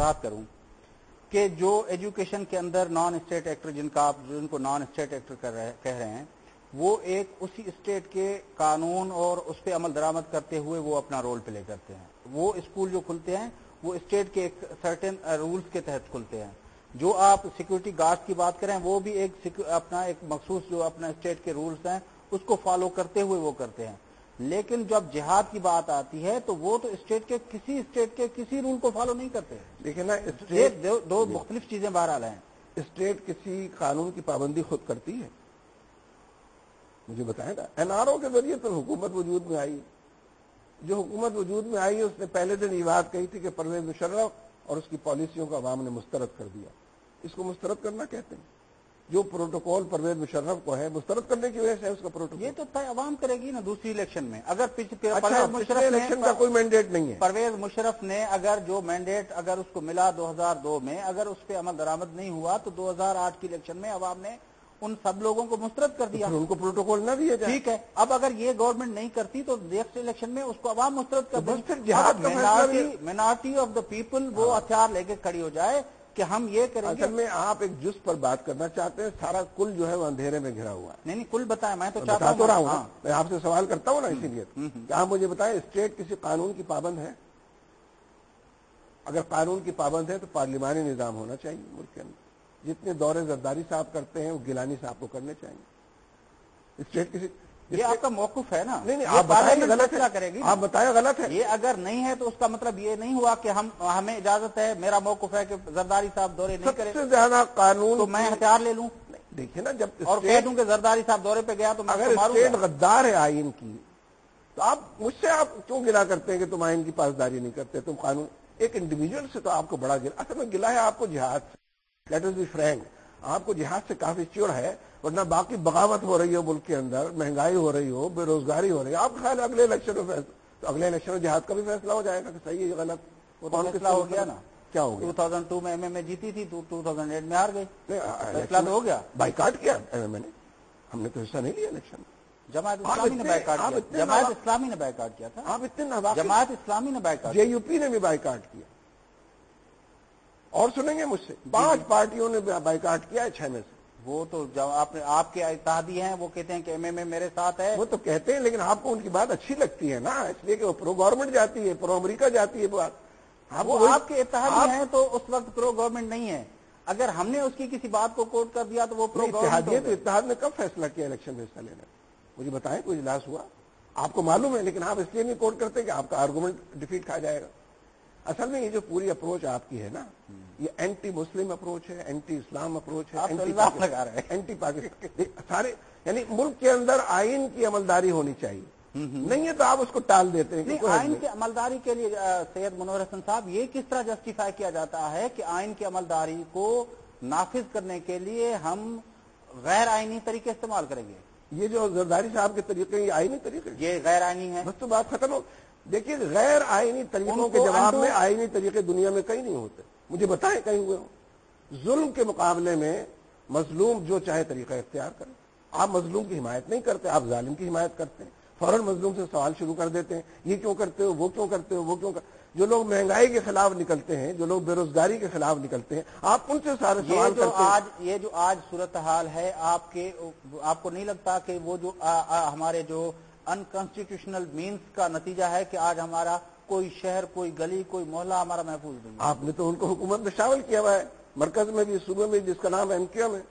وضاحت کروں کہ جو ایجوکیشن کے اندر نان اسٹیٹ ایکٹر جن کو نان اسٹیٹ ایکٹر کہہ رہے ہیں، وہ ایک اسی اسٹیٹ کے قانون اور اس پہ عمل درآمد کرتے ہوئے وہ اپنا رول پلے کرتے ہیں. وہ اسکول جو کھلتے ہیں وہ اسٹیٹ کے ایک سرٹن رولز کے تحت کھلتے ہیں. جو آپ سیکورٹی گارڈ کی بات کریں وہ بھی اپنا ایک مخصوص جو اپنا اسٹیٹ کے رولز ہیں اس کو فالو کرتے ہوئے وہ کرتے ہیں. لیکن جب جہاد کی بات آتی ہے تو وہ تو کسی اسٹیٹ کے کسی رول کو فالو نہیں کرتے. دیکھیں نا، دو مختلف چیزیں بہرحال ہیں. اسٹیٹ کسی قانون کی پابندی خود کرتی ہے؟ مجھے بتائیں نا. NRO کے ذریعے تو حکومت وجود میں آئی. جو حکومت وجود میں آئی اس نے پہلے دن یہ بات کہی تھی کہ پرویز مشرف اور اس کی پالیسیوں کو عوام نے مسترد کر دیا. اس کو مسترد کرنا کہتے ہیں. جو پروٹوکول پرویز مشرف کو ہے مسترد کرنے کی وجہ سے اس کا پروٹوکول. یہ تو طے عوام کرے گی نا دوسری الیکشن میں. اگر پچھلے الیکشن کا کوئی مینڈیٹ نہیں ہے. پرویز مشرف نے اگر جو مینڈیٹ اگر اس کو ملا 2002 میں اگر اس پہ عمل درآمد نہیں ہوا تو 2008 کی الیکشن میں عوام نے ان سب لوگوں کو مسترد کر دیا. ان کو پروٹوکول نہ دیا جائے. ٹھیک ہے. اب اگر یہ گورنمنٹ نہیں کرتی تو نیکسٹ الیکشن میں اس کو عوام مسترد کر دیں. مائنارٹی آف دا پیپل وہ ہتھیار لے کے کھڑی ہو جائے کہ ہم یہ کریں گے. اصل میں آپ ایک جز پر بات کرنا چاہتے ہیں، سارا کل جو ہے وہ اندھیرے میں گھرا ہوا ہے. نہیں کل بتائیں. میں تو چاہتا ہوں میں آپ سے سوال کرتا ہوں نا اسی لیے کہ آپ مجھے بتائیں اسٹیٹ کسی قانون کی پابند ہے؟ اگر قانون کی پابند ہے تو پارلیمانی نظام ہونا چاہیے ملک کے اندر. جتنے دورے زرداری صاحب کرتے ہیں وہ گیلانی صاحب کو کرنے چاہیے. اسٹیٹ کسی یہ آپ کا موقف ہے نا. نہیں آپ بتائیں غلط کرے گی. آپ بتائیں غلط ہے. یہ اگر نہیں ہے تو اس کا مطلب یہ نہیں ہوا کہ ہمیں اجازت ہے. میرا موقف ہے کہ زرداری صاحب دورے نہیں کرے. سب سے زیادہ قانون تو میں ہتھیار لے لوں دیکھیں نا. جب اور کہہ دوں کہ زرداری صاحب دورے پہ گیا تو میں اگر اسٹیٹ غدار ہے آئین کی تو آپ مجھ سے آپ کیوں گلا کرتے ہیں کہ تم آئین کی پاسداری نہیں کرتے؟ تم قانون ایک انڈیویجول سے تو آپ کو بڑا گلا. اصل میں گلا ہے آپ کو جہاد سے. Let us be frank. آپ کو جہاد سے کافی چڑ ہے، ورنہ باقی بغاوت ہو رہی ہو ملک کے اندر، مہنگائی ہو رہی ہو، بے روزگاری ہو رہی ہے. آپ خیال اگلے الیکشن میں تو اگلے الیکشن میں جہاد کا بھی فیصلہ ہو جائے گا کہ صحیح ہے غلط. وہ فیصلہ ہو گیا نا. کیا ہو گیا؟ 2002 میں ایم ایم اے جیتی تھی تو 2008 میں ہار گئی. فیصلہ تو ہو گیا. بائیکاٹ کیا ایم ایم اے نے. ہم نے تو حصہ نہیں لیا الیکشن میں. جماعت اسلامی نے بائیکاٹ کیا. جماعت اسلامی نے بائیکاٹ کیا تھا. آپ اتنے ناواقف. جماعت اسلامی نے بائیکاٹ. JUP نے بھی بائیکاٹ کیا. اور سنیں گے مجھ سے 5 پارٹیوں نے بائیکاٹ کیا ہے 6 میں سے. وہ تو آپ کے اتحادی ہیں وہ کہتے ہیں کہ ایم ایم اے میرے ساتھ ہے. وہ تو کہتے ہیں لیکن آپ کو ان کی بات اچھی لگتی ہے نا، اس لیے کہ وہ پرو گورنمنٹ جاتی ہے، پرو امریکہ جاتی ہے بات. وہ آپ کے اتحادی ہیں تو اس وقت پرو گورنمنٹ نہیں ہے. اگر ہم نے اس کی کسی بات کو کوٹ کر دیا تو وہ پرو گورنمنٹ. تو اتحاد نے کب فیصلہ کیا الیکشن میں حصہ لینا؟ مجھے بتائیں کوئی اجلاس ہوا؟ آپ کو معلوم ہے لیکن آپ اس لیے نہیں کوٹ کرتے کہ آپ کا آرگومنٹ ڈیفیٹ کھا جائے گا. اصل میں یہ جو پوری اپروچ آپ کی ہے نا، یہ اینٹی مسلم اپروچ ہے، اینٹی اسلام اپروچ ہے، اینٹی پاکستان سارے. یعنی ملک کے اندر آئین کی عملداری ہونی چاہیے. نہیں ہے تو آپ اس کو ٹال دیتے ہیں. آئین کی عملداری کے لیے سید منور حسن صاحب یہ کس طرح جسٹیفائی کیا جاتا ہے کہ آئین کی عملداری کو نافذ کرنے کے لیے ہم غیر آئینی طریقے استعمال کریں گے؟ یہ جو زرداری صاحب کے طریقے یہ آئینی طریقے، یہ غیر آئینی ہے. بس تو بات ختم ہو. دیکھیے غیر آئینی طریقوں کے جواب میں آئینی طریقے دنیا میں کہیں نہیں ہوتے. مجھے بتائیں کہیں ہوئے ہوں؟ ظلم کے مقابلے میں مظلوم جو چاہے طریقہ اختیار کرے. آپ مظلوم کی حمایت نہیں کرتے، آپ ظالم کی حمایت کرتے ہیں. فوراً مظلوم سے سوال شروع کر دیتے ہیں، یہ کیوں کرتے ہو، وہ کیوں کرتے ہو، وہ کیوں کرتے. جو لوگ مہنگائی کے خلاف نکلتے ہیں، جو لوگ بے روزگاری کے خلاف نکلتے ہیں، آپ ان سے سارے سوال کرتے ہیں. یہ جو آج صورتحال ہے آپ کو نہیں لگتا کہ وہ جو ہمارے جو انکانسٹیٹیوشنل مینس کا نتیجہ ہے کہ آج ہمارا کوئی شہر، کوئی گلی، کوئی محلہ ہمارا محفوظ نہیں؟ آپ نے تو ان کو حکومت میں شامل کیا ہوا ہے، مرکز میں بھی، صوبے میں، جس کا نام MQM ہے.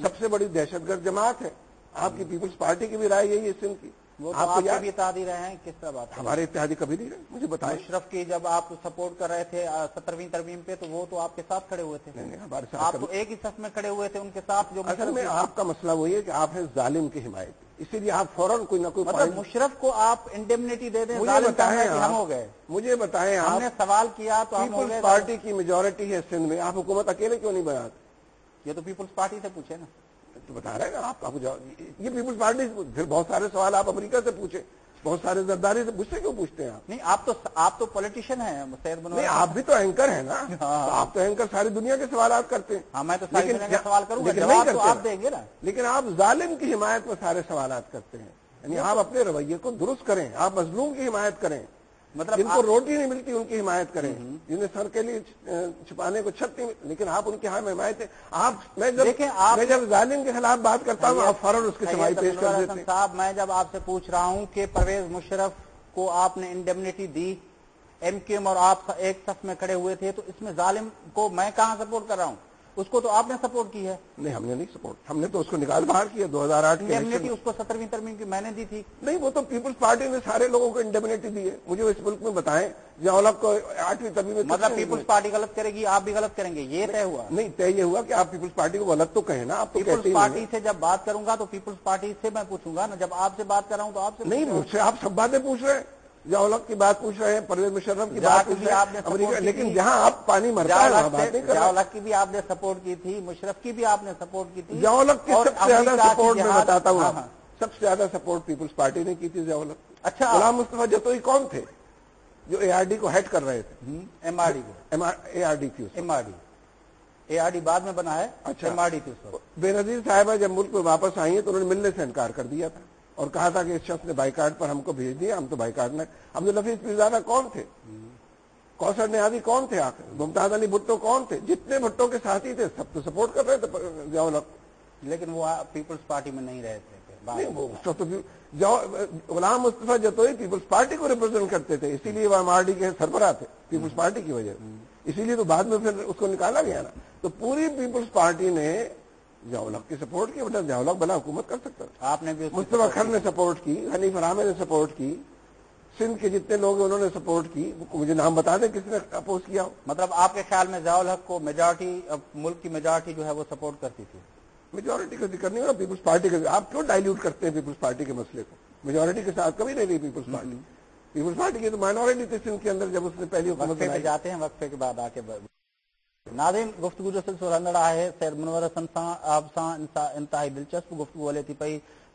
سب سے بڑی دہشت گرد جماعت ہے. آپ کی پیپلز پارٹی کی بھی رائے یہی ہے سندھ کی. وہ تو آپ کے بھی اتحادی رہے ہیں. کس طرح بات؟ ہمارے اتحادی کبھی نہیں رہے. مجھے بتائیں مشرف کی جب آپ سپورٹ کر رہے تھے 17ویں ترمیم پہ تو وہ تو آپ کے ساتھ کھڑے ہوئے تھے. نہیں ہمارے ساتھ آپ تو ایک ہی صف میں کھڑے ہوئے تھے ان کے ساتھ. جو اصل میں آپ کا مسئلہ وہی ہے کہ آپ ہیں ظالم کی حمایت، اسی لیے آپ فوراً کوئی نہ کوئی مطلب مشرف کو آپ انڈیمنیٹی دے دیں. ظالم کہنا ہے کہ ہم ہو گئے. مجھے بتائیں ہم نے سوال کیا تو ہم ہو گئے. پیپلز پارٹی کی میجورٹی ہے سندھ میں، آپ حکومت اکیلے کیوں نہیں بناتے؟ یہ تو پیپلز پارٹی سے پوچھے نا. تو بتا رہے ہیں آپ یہ پیپلز پارٹی. پھر بہت سارے سوال آپ امریکہ سے پوچھے، بہت سارے زرداری سے. مجھ سے کیوں پوچھتے ہیں آپ؟ نہیں آپ تو پولیٹیشین ہیں سید منور. نہیں آپ بھی تو اینکر ہیں نا. آپ تو اینکر ساری دنیا کے سوالات کرتے ہیں. ہاں میں تو ساری دنیا کا سوال کروں گا، جواب تو آپ دیں گے نا. لیکن آپ ظالم کی حمایت میں سارے سوالات کرتے ہیں. یعنی آپ اپنے رویے کو درست کریں، آپ مظلوم کی حمایت کریں. مطلب جن کو روٹی نہیں ملتی ان کی حمایت کریں، جنہیں سر کے لیے چھپانے کو چھت نہیں ملتی، لیکن آپ ان کے ہاں میں حمایت ہے. میں جب ظالم کے خلاف بات کرتا ہوں آپ فوراً اس کی سماعی پیش کر دیتے ہیں. صاحب میں جب آپ سے پوچھ رہا ہوں کہ پرویز مشرف کو آپ نے انڈیمنیٹی دی، ایم کیو ایم اور آپ ایک صف میں کھڑے ہوئے تھے، تو اس میں ظالم کو میں کہاں سپورٹ کر رہا ہوں؟ اس کو تو آپ نے سپورٹ کی ہے. نہیں ہم نے نہیں سپورٹ، ہم نے تو اس کو نکال باہر کیا 2008 کے انڈیمنیٹی اس کو 17ویں ترمیم کی میں نے دی تھی. نہیں وہ تو پیپلز پارٹی نے سارے لوگوں کو انڈیمنیٹی دی ہے. مجھے اس ملک میں بتائیں ضیاء الحق کو 8ویں ترمیم میں مطلب پیپلز پارٹی غلط کرے گی، آپ بھی غلط کریں گے، یہ طے ہوا؟ نہیں طے یہ ہوا کہ آپ پیپلز پارٹی کو غلط تو کہیں نا. آپ تو پیپلز پارٹی سے جب بات کروں گا تو پیپلز پارٹی سے میں پوچھوں گا نا، جب آپ سے بات کر رہا ہوں تو آپ سے نہیں. مجھ سے آپ سب باتیں پوچھ رہے ہیں، ضیاء الحق کی بات پوچھ رہے ہیں، پرویز مشرف کی بات پوچھ رہے ہیں امریکہ، لیکن جہاں آپ پانی مرتا ہے وہاں بات نہیں کر رہے. ضیاء الحق کی بھی آپ نے سپورٹ کی تھی، مشرف کی بھی آپ نے سپورٹ کی تھی. ضیاء الحق کی سب سے زیادہ سپورٹ میں بتاتا ہوں، سب سے زیادہ سپورٹ پیپلز پارٹی نے کی تھی ضیاء الحق. اچھا غلام مصطفیٰ جتوئی کون تھے جو اے آر ڈی کو ہیڈ کر رہے تھے؟ ایم آر ڈی کو. اے آر ڈی تھی، اے آر ڈی بعد میں بنا ہے. اچھا ایم آر ڈی تھی اس وقت. بے نظیر صاحبہ جب ملک میں واپس آئی ہیں تو انہوں نے ملنے سے انکار کر دیا تھا اور کہا تھا کہ اس شخص نے بائیکاٹ پر ہم کو بھیج دیا، ہم تو بائیکاٹ میں. عبدالحفیظ پیرزادہ کون تھے؟ کوثر نیازی کون تھے؟ آخر ممتاز علی بھٹو کون تھے؟ جتنے بھٹو کے ساتھی تھے سب تو سپورٹ کر رہے تھے ضیاء الحق. لیکن وہ پیپلز پارٹی میں نہیں رہے تھے. غلام مصطفیٰ جتوئی پیپلز پارٹی کو ریپرزینٹ کرتے تھے، اسی لیے وہ ایم آر ڈی کے سربراہ تھے پیپلز پارٹی کی وجہ سے، اسی لیے تو بعد میں پھر اس کو نکالا گیا نا. تو پوری پیپلز پارٹی نے ضیاء الحق کی سپورٹ کی، ورنہ ضیاء الحق بنا حکومت کر سکتا تھا. آپ نے بھی مصطفیٰ اکھر نے سپورٹ کی، حنیف رحمہ نے سپورٹ کی، سندھ کے جتنے لوگ انہوں نے سپورٹ کی. مجھے نام بتا دیں کس نے اپوز کیا ہو. مطلب آپ کے خیال میں ضیاء الحق کو میجارٹی، ملک کی میجارٹی جو ہے وہ سپورٹ کرتی تھی؟ میجورٹی کا ذکر نہیں ہو رہا، پیپلز پارٹی کا. آپ کیوں ڈائلیوٹ کرتے ہیں پیپلز پارٹی کے مسئلے کو؟ میجورٹی کے ساتھ کبھی نہیں رہی پیپلز پارٹی. پیپلز پارٹی کی تو مائنورٹی تھی سندھ کے اندر جب اس نے پہلی حکومت وقفے پہ جاتے ہیں، وقفے کے بعد آ کے ناظرین گفتگو جو سلسلہ رہا ہے سید منور حسن سان آپ سان انتہائی دلچسپ گفتگو ہلے تھی پئی.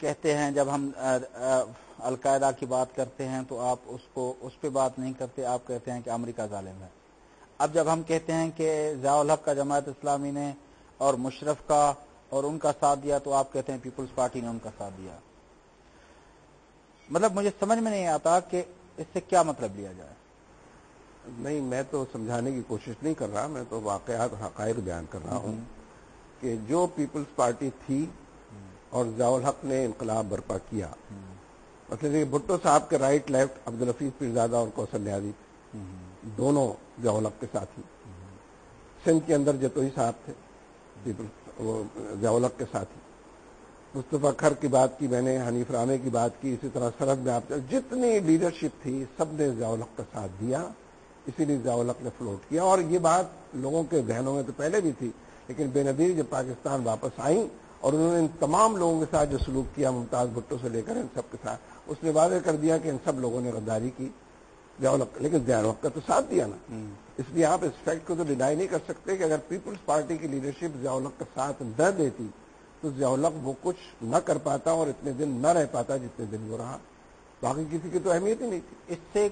کہتے ہیں جب ہم القاعدہ کی بات کرتے ہیں تو آپ اس پہ بات نہیں کرتے، آپ کہتے ہیں کہ امریکہ ظالم ہے. اب جب ہم کہتے ہیں کہ ضیاء الحق کا جماعت اسلامی نے اور مشرف کا اور ان کا ساتھ دیا، تو آپ کہتے ہیں پیپلز پارٹی نے ان کا ساتھ دیا. مطلب مجھے سمجھ میں نہیں آتا کہ اس سے کیا مطلب لیا جائے. نہیں میں تو سمجھانے کی کوشش نہیں کر رہا، میں تو واقعات حقائق بیان کر رہا ہوں کہ جو پیپلز پارٹی تھی اور ضیاء الحق نے انقلاب برپا کیا. مطلب بھٹو صاحب کے رائٹ لیفٹ عبدالحفیظ پیرزادہ اور کوثر نیازی دونوں ضیاء الحق کے ساتھی. سندھ کے اندر جتوئی صاحب تھے وہ ضیاء الحق کے ساتھی. مصطفیٰ اکھر کی بات کی میں نے، حنیف رحمہ کی بات کی، اسی طرح سرحد میں آپ جتنی لیڈرشپ تھی سب نے ضیاء الحق کا ساتھ دیا، اسی لیے ضیاء الحق نے فلوٹ کیا. اور یہ بات لوگوں کے ذہنوں میں تو پہلے بھی تھی، لیکن بے نظیر جب پاکستان واپس آئیں اور انہوں نے ان تمام لوگوں کے ساتھ جو سلوک کیا ممتاز بھٹو سے لے کر ان سب کے ساتھ، اس نے واضح کر دیا کہ ان سب لوگوں نے غداری کی. ضیاء الحق لیکن ضیاء الحق کا تو ساتھ دیا نا. اس لیے آپ اس فیکٹ کو تو ڈینائی نہیں کر سکتے کہ اگر پیپلز پارٹی کی لیڈرشپ ضیاء الحق کا ساتھ نہ دیتی تو ضیاء الحق وہ کچھ نہ کر پاتا اور اتنے دن نہ رہ پاتا جتنے دن وہ رہا. باقی کسی کی تو اہمیت ہی نہیں تھی. اس سے